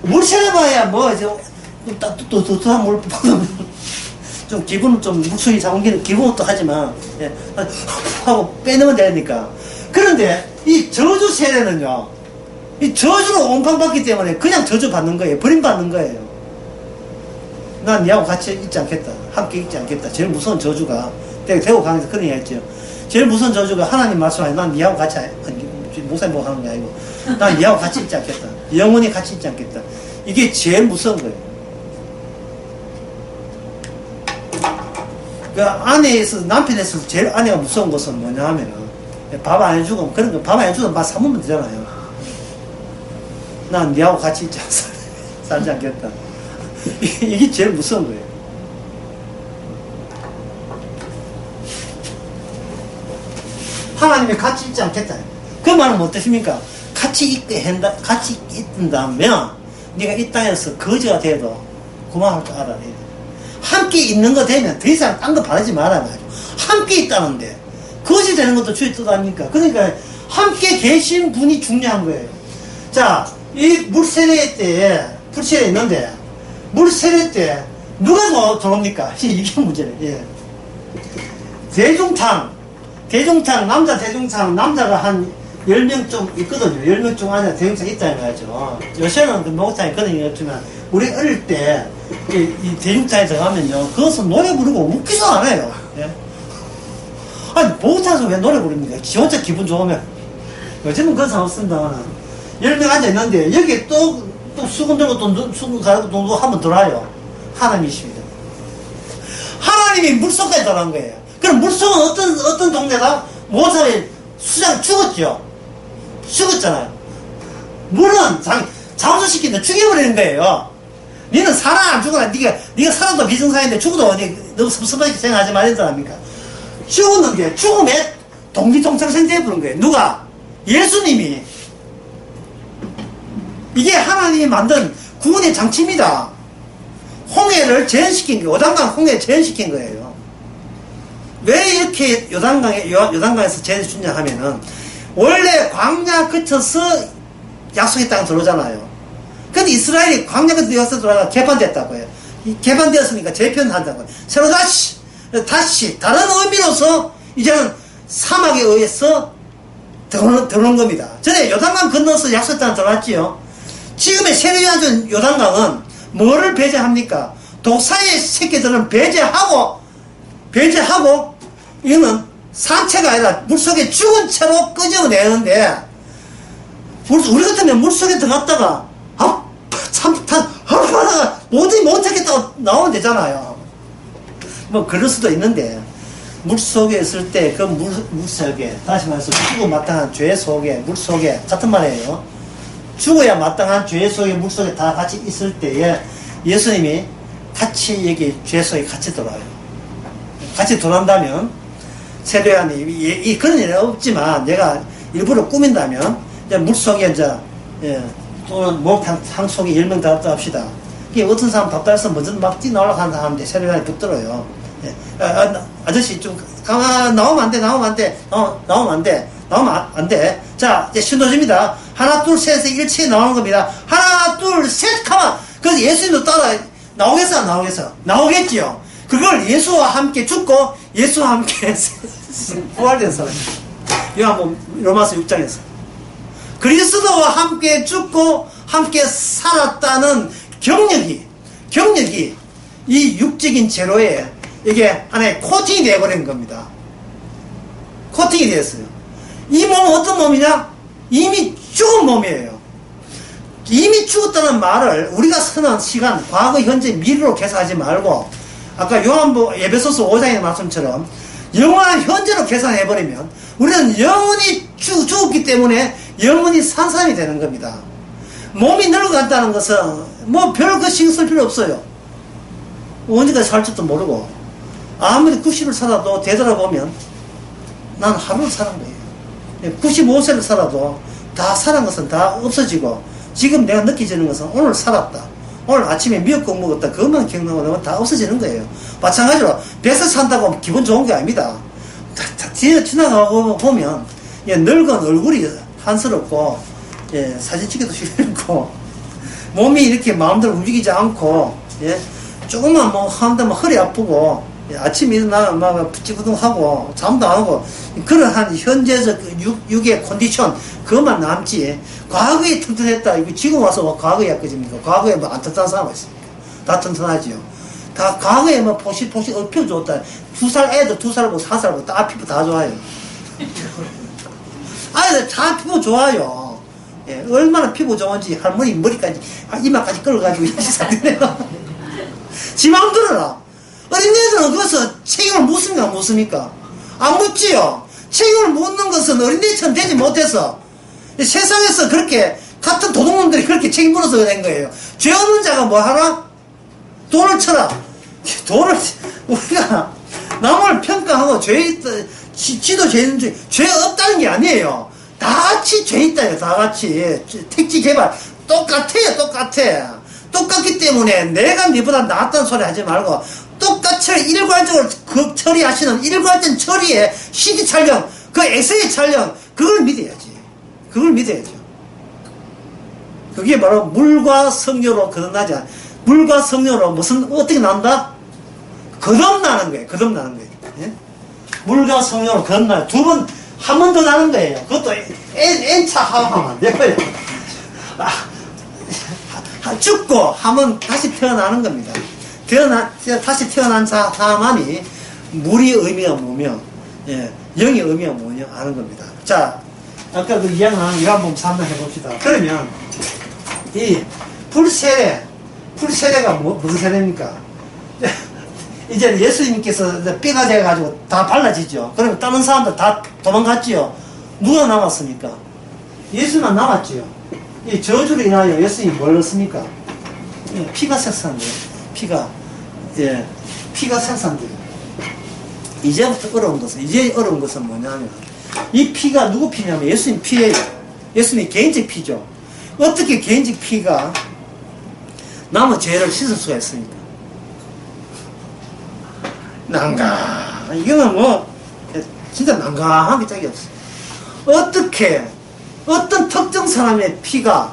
Speaker 1: 물세례 봐야 뭐 이제 또한 물 받으면 좀 기분은 좀 목소리 잡은 기분은 또 하지만 예, 하고 빼내면 되니까. 그런데 이 저주 세례는요, 이 저주로 온팡받기 때문에 그냥 저주 받는 거예요. 버림받는 거예요. 난 니하고 같이 있지 않겠다. 함께 있지 않겠다. 제일 무서운 저주가 대구 강에서 그런 얘기 했죠. 제일 무서운 저주가 하나님 말씀하니 난 니하고 같이 목사님 보고 하는 게 아니고 난 니하고 같이 있지 않겠다. 영원히 같이 있지 않겠다. 이게 제일 무서운 거예요. 그 아내에서 남편에서 제일 아내가 무서운 것은 뭐냐 하면은 밥 안 해주고 그런 거 밥 안 해주면 밥 사먹으면 되잖아요. 난 니하고 같이 있지 살지 않겠다. 이게 제일 무서운 거예요. 하나님이 같이 있지 않겠다. 그 말은 어떠십니까? 같이 있다면 네가 이 땅에서 거지가 돼도 그만할 줄 알아야 돼. 함께 있는 거 되면 더 이상 딴 거 바라지 말아야 말이야. 함께 있다는데 거지 되는 것도 주의 뜻 아닙니까? 그러니까 함께 계신 분이 중요한 거예요. 자, 이 물세례 때 불세례 있는데 물세례 때 누가 들어옵니까? 이게 문제네. 예. 대중탕, 남자 대중탕, 남자가 한 10명 좀 있거든요. 10명 중 안에 대중탕 있다는 거죠. 요새는 그 목욕탕에 그런 얘기 없지만, 우리 어릴 때, 이 대중탕에 들어가면요, 그것은 노래 부르고 웃기도 않아요. 예? 아니, 목욕탕에서 왜 노래 부릅니까? 지 혼자 기분 좋으면. 요즘은 그런 상황 없습니다만, 10명 앉아있는데, 여기 또 수건 들고 수건 가지고 또 한번 들어와요. 하나님이십니다. 하나님이 물속까지 들어간 거예요. 그럼 물속은 어떤 동네다? 모든 사람이 수장 죽었죠. 죽었잖아요. 물은 자원시키는데 죽여버리는 거예요. 니는 살아 안 죽어라. 니가 살아도 비정상인데 죽어도 너무 섭섭하게 생각하지 말아야 됩니까? 죽었는데 죽음에 동기동창생 되어버린 거예요. 누가? 예수님이. 이게 하나님이 만든 구원의 장치입니다. 홍해를 재현시킨 거예요. 요단강 홍해 재현시킨 거예요. 왜 이렇게 요단강에서 재현시켰냐 하면은 원래 광야 거쳐서 약속의 땅에 들어오잖아요. 근데 이스라엘이 광야 거쳐서 들어가가 개판됐다고요. 개판되었으니까 재편한다고요. 새로 다시 다른 의미로서 이제는 사막에 의해서 들어오는 겁니다. 전에 요단강 건너서 약속의 땅에 들어왔지요. 지금의 세례요한 요단강은 뭐를 배제합니까? 독사의 새끼들은 배제하고 이거는 산채가 아니라 물속에 죽은 채로 끄집어내는데 우리 같으면 물속에 들어갔다가 하다가 못하겠다고 나오면 되잖아요. 뭐 그럴 수도 있는데 물속에 있을 때 그 물속에 다시 말해서 죽어 마땅한 죄 속에 물속에 같은 말이에요. 죽어야 마땅한 죄 속에 물속에 다 같이 있을 때에 예수님이 같이 여기 죄 속에 같이 들어와요. 같이 들어온다면 세례요한이 그런 일은 없지만 내가 일부러 꾸민다면 이제 물속에 이제 또 목탕 속에 10명 들었다 합시다. 이게 어떤 사람 답답해서 먼저 막 뛰어나오려고 하는 사람인데 세례요한이 붙들어요. 아저씨 좀 나오면 안 돼. 자, 이제 신호 줍니다. 하나, 둘, 셋에서 일치에 나오는 겁니다. 하나, 둘, 셋, 가만! 그래서 예수님도 따라 나오겠어, 안 나오겠어? 나오겠지요. 그걸 예수와 함께 죽고, 예수와 함께 부활된 사람. 이거 한번 로마서 6장에서. 그리스도와 함께 죽고, 함께 살았다는 경력이 이 육적인 죄로에 이게 하나의 코팅이 되어버린 겁니다. 코팅이 되었어요. 이 몸은 어떤 몸이냐? 이미 죽은 몸이에요. 이미 죽었다는 말을 우리가 쓰는 시간, 과거, 현재, 미래로 계산하지 말고 아까 요한복 에베소서 5장의 말씀처럼 영원한 현재로 계산해버리면 우리는 영원히 죽었기 때문에 영원히 산 사람이 되는 겁니다. 몸이 늙어간다는 것은 뭐 별 그 신경 쓸 필요 없어요. 언제까지 살지도 모르고 아무리 90을 살아도 되돌아보면 난 하루를 사는 거예요. 95세를 살아도 다 살은 것은 다 없어지고 지금 내가 느끼지는 것은 오늘 살았다. 오늘 아침에 미역국 먹었다. 그것만 기억나고 다 없어지는 거예요. 마찬가지로 100세 산다고 기분 좋은 게 아닙니다. 뒤에 지나가고 보면 늙은 얼굴이 한스럽고 사진 찍기도 싫고 몸이 이렇게 마음대로 움직이지 않고 조금만 뭐 한다면 허리 아프고 아침에 일어나면 막 찌부둥하고 잠도 안 오고 그러한 현재적 육의 컨디션 그것만 남지 과거에 튼튼했다 이거 지금 와서 과거에 약해집니까? 과거에 뭐 안 튼튼한 사람 있습니까? 다 튼튼하지요. 다 과거에 뭐 포실포실 피부 좋다 2살 애들 2살고 4살고 다 피부 다 좋아요. 아이들 다 피부 좋아요. 얼마나 피부 좋은지 할머니 머리까지 이마까지 끌어가지고 이사들네요. 지 마음 들어라. 어린애들은 그것을 책임을 묻습니까? 안 묻습니까? 안 묻지요. 책임을 묻는 것은 어린애처럼 되지 못해서 세상에서 그렇게 같은 도둑놈들이 그렇게 책임 물어서 된 거예요. 죄 없는 자가 뭐 하나? 돈을 쳐라. 돈을 우리가 남을 평가하고 죄 있다 지도 죄 있는 죄 없다는 게 아니에요. 다 같이 죄 있다요. 다 같이 택지 개발 똑같아요. 똑같기 때문에 내가 니보다 낫다는 소리 하지 말고 똑같이 일괄적으로 그 처리하시는 일괄적 처리에 CG 촬영 그 에세이 촬영 그걸 믿어야지. 그걸 믿어야죠. 그게 바로 물과 성료로 거듭나지 않아. 물과 성료로 무슨 어떻게 난다? 거듭나는 거예요. 거듭나는 거예요. 예? 물과 성료로 거듭나 두 번 한 번 더 나는 거예요. 그것도 N차 하면 안 돼요. 죽고 하면 다시 태어나는 겁니다. 다시 태어난 사람만이 물이 의미가 뭐며 영의 의미가 뭐냐 아는 겁니다. 자, 아까 그 이야기한 이거 한번 상담해 봅시다. 그러면 이 풀세례가 무슨 세례입니까? 이제 예수님께서 삐가 돼가지고 다 발라지죠. 그러면 다른 사람들 다 도망갔지요. 누가 남았습니까? 예수만 남았지요. 이 저주로 인하여 예수님이 뭘 넣습니까? 피가 생산돼요. 피가 생산돼요. 이제부터 어려운 것은 뭐냐면 이 피가 누구 피냐면 예수님 피예요. 예수님 개인적 피죠. 어떻게 개인적 피가 남의 죄를 씻을 수가 있습니까? 이거는 뭐 진짜 난감한 게 짝이 없어. 어떻게 어떤 특정 사람의 피가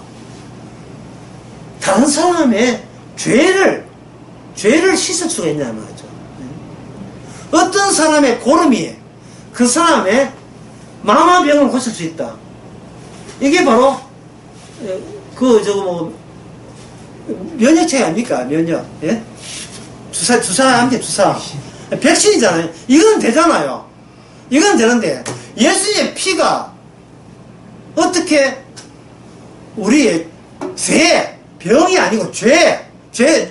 Speaker 1: 다른 사람의 죄를 씻을 수가 있냐 말이죠. 어떤 사람의 고름이 그 사람의 마마병을 고칠 수 있다. 이게 바로 면역체계 아닙니까? 면역. 예? 주사. 백신이잖아요. 이건 되잖아요. 이건 되는데 예수님의 피가 어떻게 우리의 병이 아니고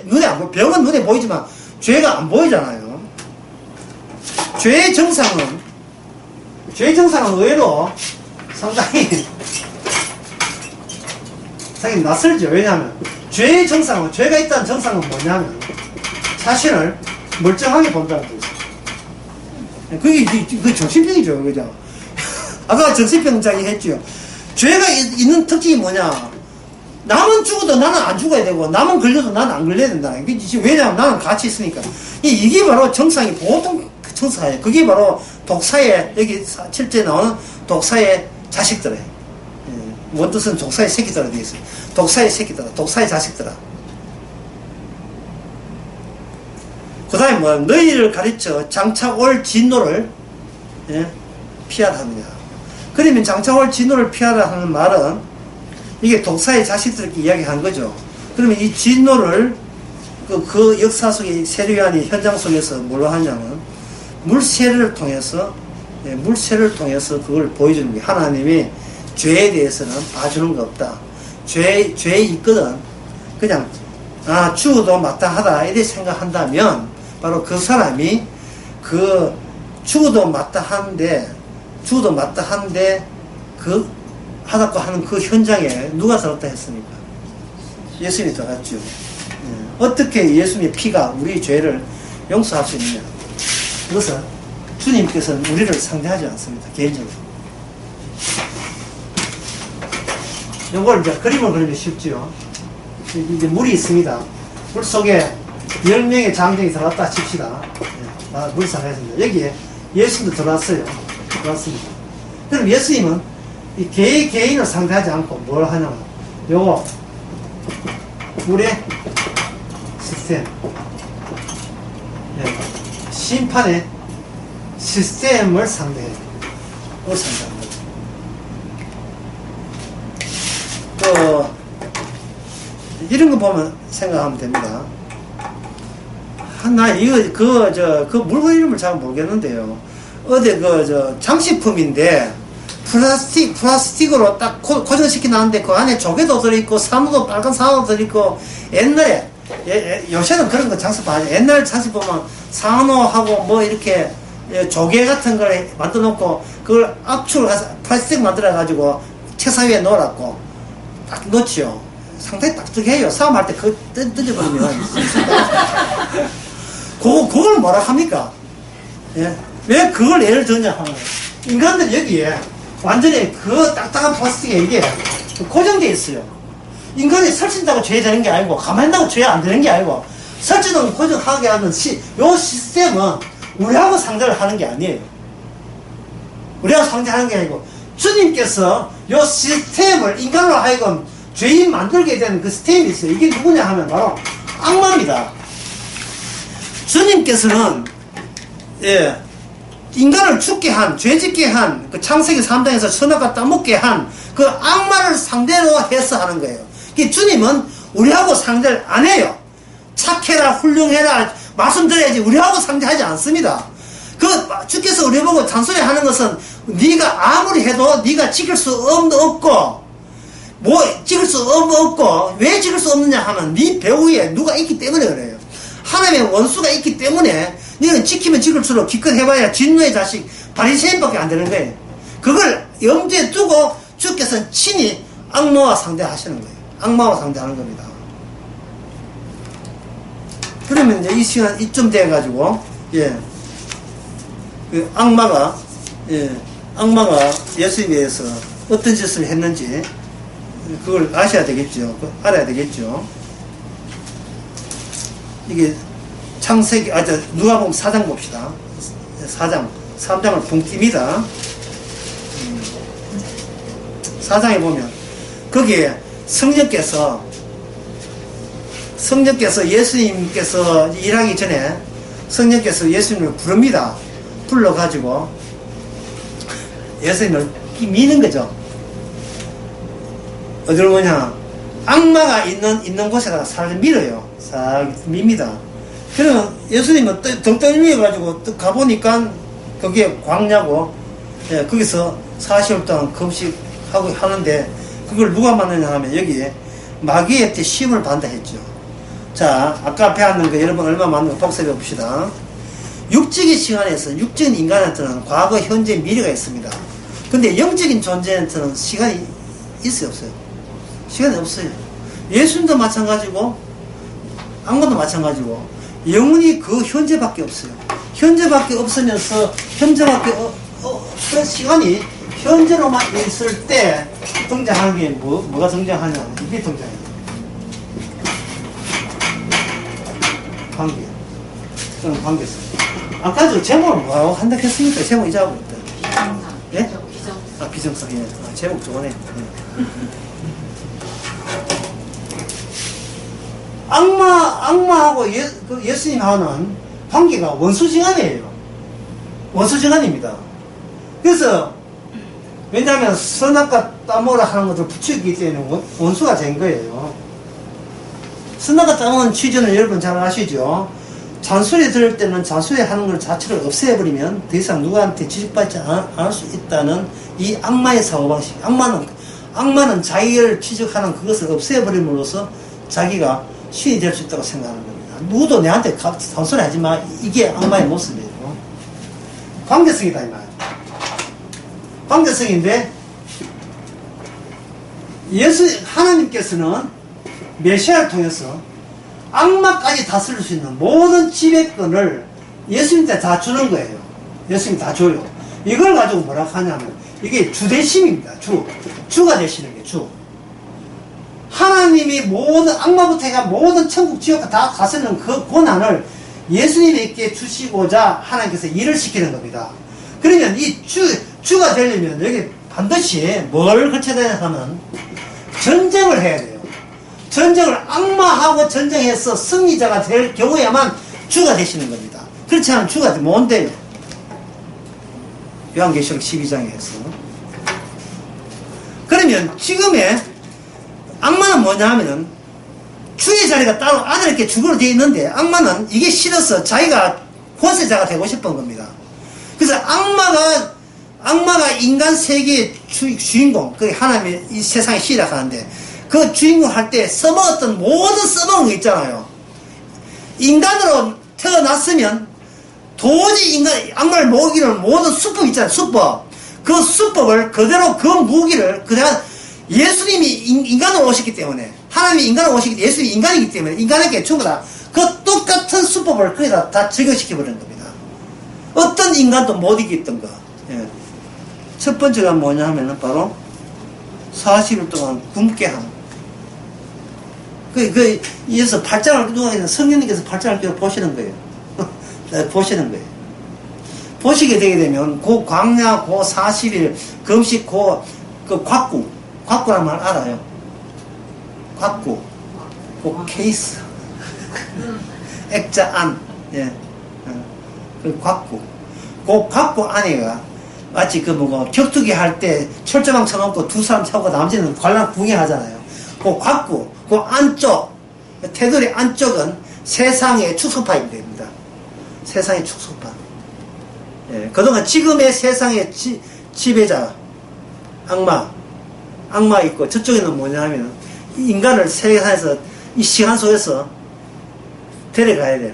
Speaker 1: 눈에 안 보여. 병은 눈에 보이지만 죄가 안 보이잖아요. 죄의 정상은 의외로 상당히 낯설죠. 왜냐하면 죄의 정상은 죄가 있다는 정상은 뭐냐면 자신을 멀쩡하게 본다는 뜻이에요. 그게 정신병이죠. 그죠? 아까 정신병자이 했죠. 죄가 있는 특징이 뭐냐? 남은 죽어도 나는 안 죽어야 되고, 남은 걸려도 나는 안 걸려야 된다. 왜냐하면 나는 같이 있으니까. 이게 바로 정상이 보통 정상이에요. 그게 바로 독사의, 여기 7제 나오는 독사의 자식들이에요. 원뜻은 독사의 새끼들아 되어 있어요. 독사의 새끼들아, 독사의 자식들아. 그 다음에 뭐, 너희를 가르쳐 장차 올 진노를 피하라 합니다. 그러면 장차 올 진노를 피하라 하는 말은 이게 독사의 자식들께 이야기한 거죠. 그러면 이 진노를 그 역사 속에 세례요한이 현장 속에서 뭘로 하냐면 물세례를 통해서 그걸 보여주는 거예요. 하나님이 죄에 대해서는 봐주는 거 없다. 죄 있거든. 그냥 죽어도 마땅하다 이렇게 생각한다면 바로 그 사람이 그 죽어도 마땅한데 그 하다고 하는 그 현장에 누가 들었다 했습니까? 예수님이 들어갔죠. 어떻게 예수님의 피가 우리 죄를 용서할 수 있느냐? 그것은 주님께서는 우리를 상대하지 않습니다. 개인적으로. 이걸 이제 그림을 그리면 쉽지요. 이제 물이 있습니다. 물 속에 10명의 장정이 들어갔다 칩시다. 물이 상하였습니다. 여기에 예수님도 들어왔어요. 들어왔습니다. 그럼 예수님은 이 개인을 상대하지 않고 뭘 하냐면, 요거, 물의 시스템. 심판의 시스템을 상대해요. 그걸 상대합니다. 이런 거 보면 생각하면 됩니다. 나 그 물건 이름을 잘 모르겠는데요. 어디 장식품인데 플라스틱으로 딱 고정시켜 놨는데 그 안에 조개도 들어있고 사무도 빨간 사무도 들어있고 옛날에 요새는 그런 거 장식품 아니에요. 옛날 장식품 보면 상어하고 뭐 이렇게 조개 같은 걸 만들어 놓고 그걸 압축을 해서 플라스틱 만들어 가지고 책상 위에 놓으라고 딱 놓지요. 상당히 딱딱해요. 싸움할 때 그거 던져버리면 그걸 뭐라 합니까? 예? 왜 그걸 예를 드냐 하면 인간들 여기에 완전히 그 딱딱한 플라스틱에 이게 고정되어 있어요. 인간이 설친다고 죄되는 게 아니고 가만히 있다고 죄 안 되는 게 아니고 설치는 고정하게 하는 요 시스템은 우리하고 상대를 하는 게 아니에요. 우리하고 상대하는 게 아니고 주님께서 요 시스템을 인간으로 하여금 죄인 만들게 되는 그 시스템이 있어요. 이게 누구냐 하면 바로 악마입니다. 주님께서는 인간을 죽게 한, 죄짓게 한, 그 창세기 3장에서 선악과 따먹게 한 그 악마를 상대로 해서 하는 거예요. 주님은 우리하고 상대를 안 해요. 착해라, 훌륭해라, 말씀드려야지 우리하고 상대하지 않습니다. 주께서 우리 보고 잔소리 하는 것은 네가 아무리 해도 네가 지킬 수 없고 찍을 수 없고 왜 찍을 수 없느냐 하면 네 배후에 누가 있기 때문에 그래요. 하나님의 원수가 있기 때문에 너는 지키면 지킬수록 기껏 해봐야 진노의 자식 바리새인밖에 안 되는 거예요. 그걸 염두에 두고 주께서는 친히 악마와 상대하시는 거예요. 악마와 상대하는 겁니다. 그러면 이제 이 시간 이쯤 돼가지고 그 악마가 예수님에 대해서 어떤 짓을 했는지 그걸 아셔야 되겠죠. 알아야 되겠죠. 이게 창세기, 누가복음 4장 봅시다. 3장을 붕팁니다. 4장에 보면 거기에 성령께서 예수님께서 일하기 전에 성령께서 예수님을 부릅니다. 불러가지고 예수님을 미는 거죠. 어디로 뭐냐, 악마가 있는 곳에다가 사람을 밀어요. 싹 밉니다. 그러면 예수님은 덩덩이 밀어가지고 가보니까 거기에 광야고, 거기서 40일 동안 금식하고 하는데 그걸 누가 만드냐 하면 여기에 마귀의 때 시험을 받는다 했죠. 자, 아까 배웠는 거 여러분 얼마 맞는 거 복습해 봅시다. 육적인 시간에서 육적인 인간한테는 과거, 현재, 미래가 있습니다. 근데 영적인 존재한테는 시간이 있어요, 없어요? 시간이 없어요. 예수님도 마찬가지고 악마도 마찬가지고 영원히 그 현재밖에 없어요. 현재밖에 없으면서 현재밖에 없던 시간이 현재로만 있을 때 등장하는 게 뭐가 등장하냐, 이게 등장해요. 관계. 저는 관계성. 아까 저 제목을 뭐라고 한다 했습니까? 제목 잊어버렸다. 예? 비정상. 예. 제목 저번에. 악마하고 예수님하고는 관계가 원수지간이에요. 원수지간입니다. 그래서, 왜냐하면 선악과 따먹으라 하는 것을 부추기기 때문에 원수가 된 거예요. 선악과 따먹는 취지는 여러분 잘 아시죠? 잔소리 들을 때는 잔소리 하는 것 자체를 없애버리면 더 이상 누구한테 지적받지 않을 수 있다는 이 악마의 사고방식. 악마는 자기를 지적하는 그것을 없애버림으로써 자기가 신이 될 수 있다고 생각하는 겁니다. 누구도 내한테 헛소리 하지 마. 이게 악마의 모습이에요. 관계성이다, 이 말. 관계성인데, 하나님께서는 메시아를 통해서 악마까지 다스릴 수 있는 모든 지배권을 예수님한테 다 주는 거예요. 예수님 다 줘요. 이걸 가지고 뭐라 하냐면, 이게 주대심입니다. 주가 되시는 게 주. 하나님이 모든 악마부터 해가 모든 천국 지옥 다 다스리는 그 권한을 예수님에게 주시고자 하나님께서 일을 시키는 겁니다. 그러면 이 주가 되려면 여기 반드시 뭘 거쳐야 되냐 하면 전쟁을 해야 돼요. 전쟁을 악마하고 전쟁해서 승리자가 될 경우에만 주가 되시는 겁니다. 그렇지 않으면 주가 못 돼요. 요한계시록 12장에서. 그러면 지금의 악마는 뭐냐 하면은 주의 자리가 따로 아들에게 주거로 되어 있는데 악마는 이게 싫어서 자기가 권세자가 되고 싶은 겁니다. 그래서 악마가 인간 세계의 주인공, 그 하나님의 이 세상에 시작하는데 그 주인공 할 때 써먹었던 모든 써먹은 거 있잖아요. 인간으로 태어났으면 도저히 악마를 먹이는 모든 수법 있잖아요. 수법. 그 수법을 그대로 그 무기를 그대로 예수님이 인간으로 오셨기 때문에 하나님이 인간으로 오셨기 때문에 예수님이 인간이기 때문에 인간에게 전부 다 그 똑같은 수법을 거기다 다 적용시켜버리는 겁니다. 어떤 인간도 못 이겼던 거. 예. 첫 번째가 뭐냐 하면은 바로 40일 동안 굶게 함. 이어서 발장을 누가 있는 성령님께서 발장을 끼워 보시는 거예요. 보시는 거예요. 보시게 되게 되면 그 광야, 그 40일 금식, 그 곽구란 말 알아요? 곽구, 그 케이스, 액자 안, 예, 그 곽구, 그 곽구 안에가 마치 격투기 할 때 철조망 쳐놓고 두 사람 차고 나머지는 관람 구경하잖아요. 그 곽구, 그 안쪽, 테두리 안쪽은 세상의 축소판이 됩니다. 세상의 축소판. 예, 그동안 지금의 세상의 지배자, 악마 있고, 저쪽에는 뭐냐 하면, 인간을 세상에서, 이 시간 속에서 데려가야 돼요.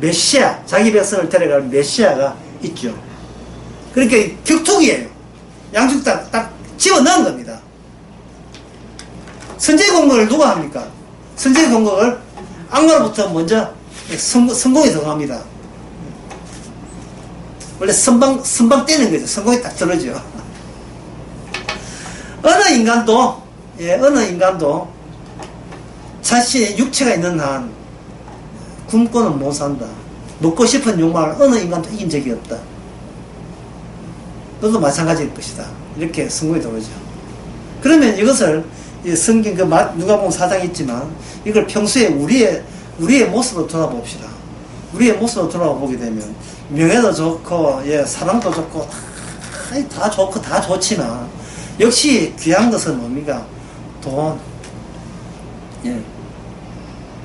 Speaker 1: 메시아, 자기 백성을 데려갈 메시아가 있죠. 그러니까 격투기예요. 양쪽 딱 집어넣은 겁니다. 선제 공격을 누가 합니까? 선제 공격을 악마로부터 먼저 성공이 들어갑니다. 원래 선방 떼는 거죠. 성공이 딱 들어오죠. 어느 인간도 자신의 육체가 있는 한 굶고는 못 산다. 먹고 싶은 욕망을 어느 인간도 이긴 적이 없다. 너도 마찬가지일 것이다. 이렇게 성공이 들어오죠. 그러면 이것을 성경 누가복음 4장 있지만 이걸 평소에 우리의 모습으로 돌아봅시다. 우리의 모습으로 돌아보게 되면 명예도 좋고 사랑도 좋고 다 좋고 다 좋지만 역시 귀한 것은 뭡니까? 돈. 예.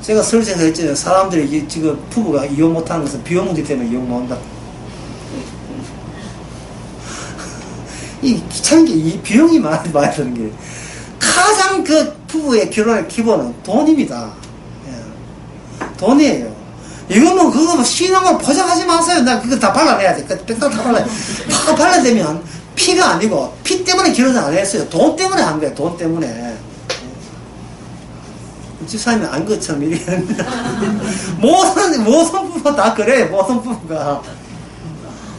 Speaker 1: 제가 설정에서 했잖아요. 사람들이 지금 부부가 이혼 못하는 것은 비용 문제 때문에 이혼 못한다. 이 귀찮은 게 이 비용이 많이 드는 게 가장 그 부부의 결혼의 기본은 돈입니다. 예. 돈이에요. 이거 그거 신앙을 포장하지 마세요. 나 그거 다 발라내야 돼. 다 발라내면 피가 아니고 피 때문에 결혼을 안 했어요. 돈 때문에 한 거예요. 돈 때문에. 집사님이 안 것처럼 이렇게 모든 부부 다 그래. 모든 부부가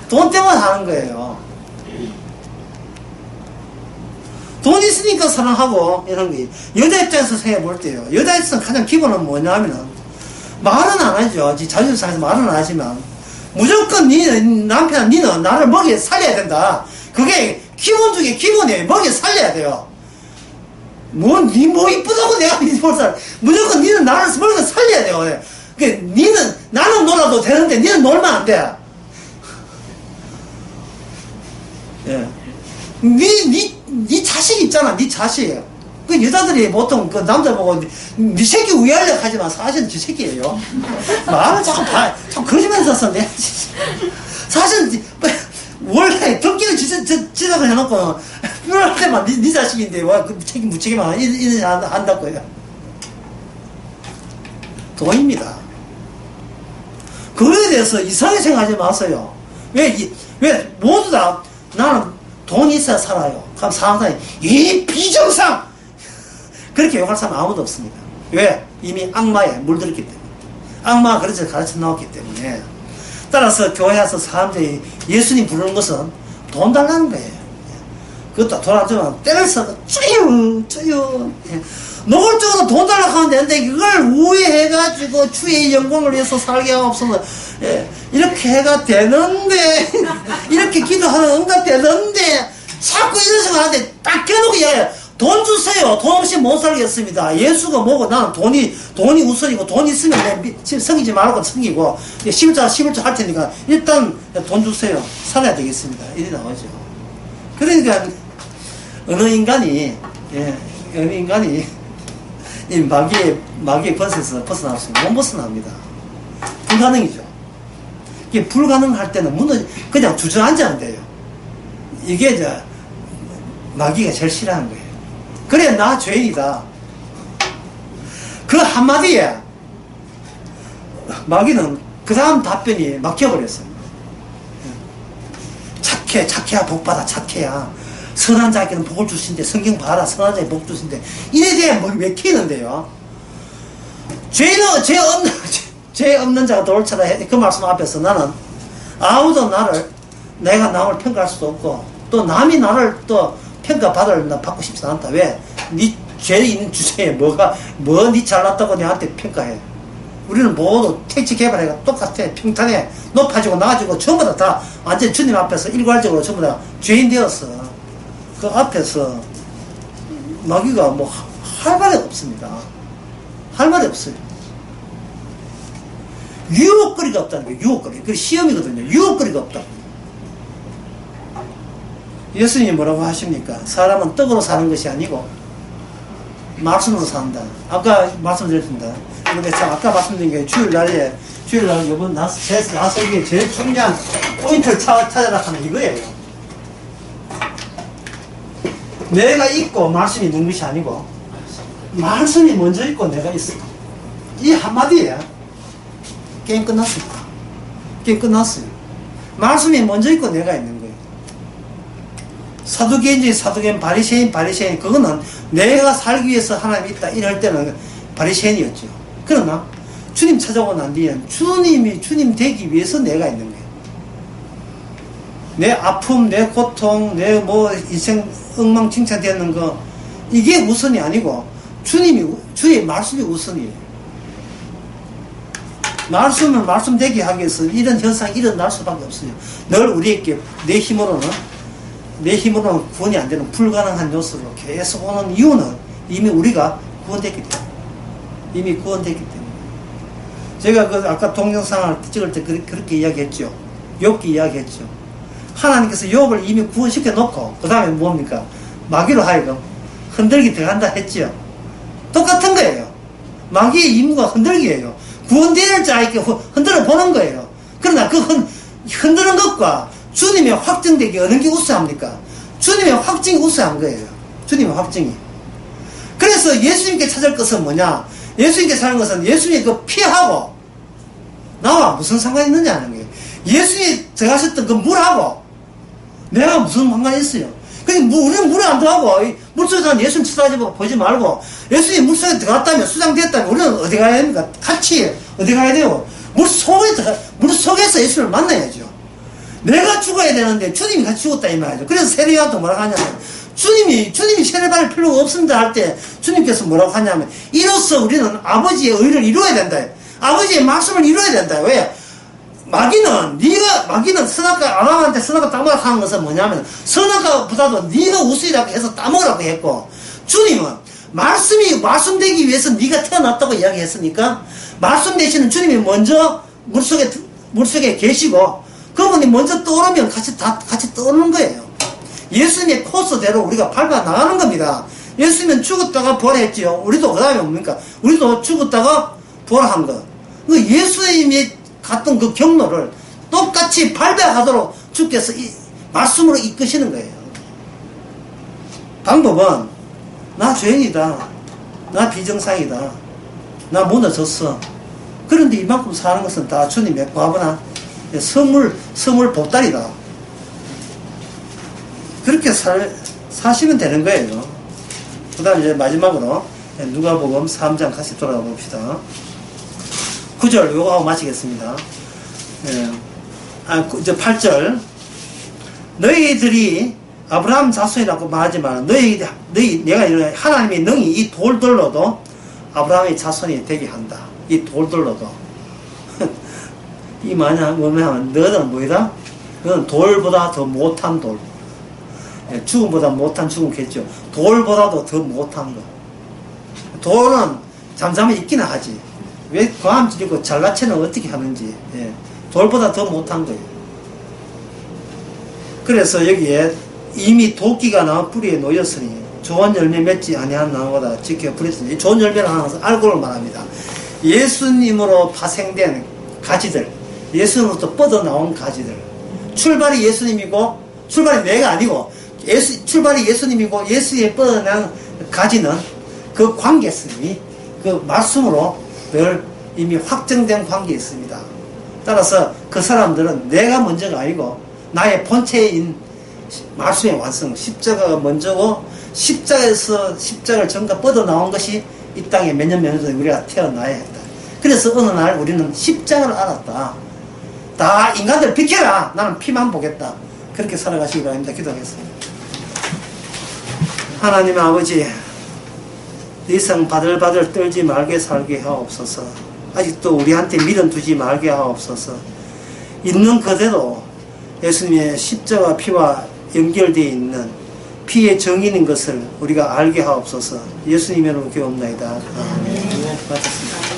Speaker 1: 돈 때문에 하는 거예요. 돈 있으니까 사랑하고 이런 게 여자 입장에서 생각해 볼 때요. 여자 입장에서 가장 기본은 뭐냐 하면은 말은 안 하죠. 자존심상에서 말은 안 하지만 무조건 남편 니는 나를 먹여 살려야 된다. 그게 기본 중에 기본이에요. 먹여 살려야 돼요. 뭐 이쁘다고 내가 뭘 살? 무조건 니는 나를 먹여 살려야 돼요. 니는 나는 놀아도 되는데 니는 놀면 안 돼. 예. 네 자식 있잖아. 네 자식. 그 여자들이 보통 그 남자 보고 네 새끼 우애하려고 하지만 사실은 지 새끼예요. 말을 자꾸 거짓말해서 내 사실은 원래 덕기를 지적을 해놓고 필요할 때만 네 자식인데 와 그 책임 무책임만 이런 한다고요. 돈입니다. 그거에 대해서 이상하게 생각하지 마세요. 왜 모두 다 나는 돈이 있어야 살아요. 그럼 사람들이 이 비정상! 그렇게 욕할 사람 아무도 없습니다. 왜? 이미 악마에 물들었기 때문에. 악마가 그렇게 가르쳐 나왔기 때문에. 따라서 교회 와서 사람들이 예수님 부르는 것은 돈 달라는 거예요. 그것도 돈 안 주면 때를 써서 쭈유 노골적으로 돈 달라고 하면 되는데 이걸 우회해가지고 주의 영광을 위해서 살게 하옵소서. 이렇게 해가 되는데 이렇게 기도하면 응답되는데 자꾸 이런 식으로 하는데 딱 껴놓고 돈 주세요. 돈 없이 못 살겠습니다. 예수가 뭐고 나는 돈이 우선이고 돈 있으면 성기지 말고 성기고 11조 할 테니까 일단 돈 주세요. 살아야 되겠습니다. 이래 나오죠. 그러니까 어느 인간이 이 마귀의 권세에서 벗어날 수 못 벗어납니다. 불가능이죠. 이게 불가능할 때는 그냥 주저앉으면 돼요. 이게 이제 마귀가 제일 싫어하는 거예요. 그래 나 죄인이다. 그 한마디에 마귀는 그 다음 답변이 막혀버렸어요. 착해야 복받아. 착해야 선한 자에게는 복을 주신대. 성경 봐라. 선한 자에게 복 주신대. 이래 대해 왜 키는데요? 죄 없는 자가 돌을 쳐다 해. 그 말씀 앞에서 나는 아무도 내가 남을 평가할 수도 없고 또 남이 나를 또 받고 싶지 않다. 왜? 네 죄 있는 주제에 네 잘났다고 내한테 평가해. 우리는 모두 택지 개발해가 똑같아. 평탄해. 높아지고 나아지고 전부 다 완전 주님 앞에서 일괄적으로 전부 다 죄인 되었어. 그 앞에서 마귀가 할 말이 없습니다. 할 말이 없어요. 유혹거리가 없다는 거예요. 유혹거리. 그 시험이거든요. 유혹거리가 없다. 예수님이 뭐라고 하십니까? 사람은 떡으로 사는 것이 아니고 말씀으로 산다. 아까 말씀드렸습니다. 근데 아까 말씀드린 게 주일날 이번 나서기에 제일 중요한 포인트를 찾아라 하는 이거예요. 내가 있고 말씀이 있는 것이 아니고 말씀이 먼저 있고 내가 있어. 이 한마디에 게임 끝났습니다. 게임 끝났어요. 말씀이 먼저 있고 내가 있는 거예요. 사두개인지 사두개인, 바리새인 그거는 내가 살기 위해서 하나님이 있다 이럴 때는 바리새인이었죠. 그러나 주님 찾아오고 난 뒤에는 주님 되기 위해서 내가 있는 거예요. 내 아픔, 내 고통, 내 인생 엉망진창 되는 거 이게 우선이 아니고 주의 말씀이 우선이에요. 말씀을 말씀되게 하기 위해서 이런 현상이 일어날 수밖에 없어요. 늘 우리에게 내 힘으로는 구원이 안 되는 불가능한 요소로 계속 오는 이유는 이미 우리가 구원됐기 때문에. 제가 아까 동영상을 찍을 때 그렇게 이야기했죠. 욥기 이야기했죠. 하나님께서 욥을 이미 구원시켜 놓고 그 다음에 뭡니까? 마귀로 하여금 흔들기 들어간다 했죠. 똑같은 거예요. 마귀의 임무가 흔들기예요. 구원될 자에게 흔들어 보는 거예요. 그러나 그 흔드는 것과 주님의 확정되기 어느 게 우수합니까? 주님의 확정이 우수한 거예요. 주님의 확정이. 그래서 예수님께 찾을 것은 뭐냐? 예수님께 찾는 것은 예수님의 그 피하고 나와 무슨 상관이 있느냐 하는 거예요. 예수님이 들어가셨던 그 물하고 내가 무슨 상관이 있어요? 그러니까 우리는 물에 안 들어가고 물속에 예수님 쳐다보지 보지 말고 예수님이 물속에 들어갔다면 수장됐다면 우리는 어디 가야 됩니까? 같이 어디 가야 돼요? 물속에서 예수님을 만나야죠. 내가 죽어야 되는데 주님이 같이 죽었다 이 말이죠. 그래서 세례요한도 뭐라고 하냐면 주님이 세례받을 필요가 없습니다 할 때 주님께서 뭐라고 하냐면 이로써 우리는 아버지의 의를 이루어야 된다. 아버지의 말씀을 이루어야 된다. 왜? 마귀는 선악과 아담한테 선악과 따먹으라고 하는 것은 뭐냐면 선악과보다도 네가 우수이라고 해서 따먹으라고 했고 주님은 말씀되기 위해서 네가 태어났다고 이야기했으니까 말씀 되시는 주님이 먼저 물속에 계시고 그분이 먼저 떠오르면 같이 떠오르는 거예요. 예수님의 코스대로 우리가 밟아 나가는 겁니다. 예수님은 죽었다가 부활했지요. 우리도 그 다음에 뭡니까? 우리도 죽었다가 부활한 거. 예수님이 갔던 그 경로를 똑같이 밟아가도록 주께서 말씀으로 이끄시는 거예요. 방법은 나 죄인이다. 나 비정상이다. 나 무너졌어. 그런데 이만큼 사는 것은 다 주님의 과보나 선물 보따리다. 그렇게 사시면 되는 거예요. 그 다음 이제 마지막으로 누가복음 3장 같이 돌아가 봅시다. 9절 요거 하고 마치겠습니다. 이제 8절. 너희들이 아브라함 자손이라고 말하지만 내가 이런 하나님의 능히 이 돌들로도 아브라함의 자손이 되게 한다. 이 돌들로도. 이 뭐냐면 너는 뭐이다? 너는 돌보다 더 못한 돌. 죽음보다 못한 죽음겠죠. 돌보다도 더 못한 거. 돌은 잠잠히 있기는 하지. 왜 과함질이고 잘나체는 어떻게 하는지. 돌보다 더 못한 거예요. 그래서 여기에 이미 도끼가 나와 뿌리에 놓였으니 좋은 열매 맺지 아니한 나무보다 지켜 부렸으니 좋은 열매를 항상 알고를 말합니다. 예수님으로 파생된 가지들, 예수님으로부터 뻗어나온 가지들. 출발이 예수님이고 출발이 내가 아니고 출발이 예수님이고 예수에 뻗어난 가지는 그 관계성이 그 말씀으로 늘 이미 확정된 관계에 있습니다. 따라서 그 사람들은 내가 먼저가 아니고 나의 본체인 말씀의 완성, 십자가가 먼저고 십자가에서 십자가를 전가 뻗어나온 것이 이 땅에 몇 년 전에 우리가 태어나야 했다. 그래서 어느 날 우리는 십자가를 알았다. 다 인간들 비켜라. 나는 피만 보겠다. 그렇게 살아가시기 바랍니다. 기도하겠습니다. 하나님 아버지, 더 이상 바들바들 떨지 말게 살게 하옵소서. 아직도 우리한테 미련 두지 말게 하옵소서. 있는 그대로 예수님의 십자가 피와 연결되어 있는 피의 정인인 것을 우리가 알게 하옵소서. 예수님의 이름으로 기도합니다. 아멘. 마쳤습니다.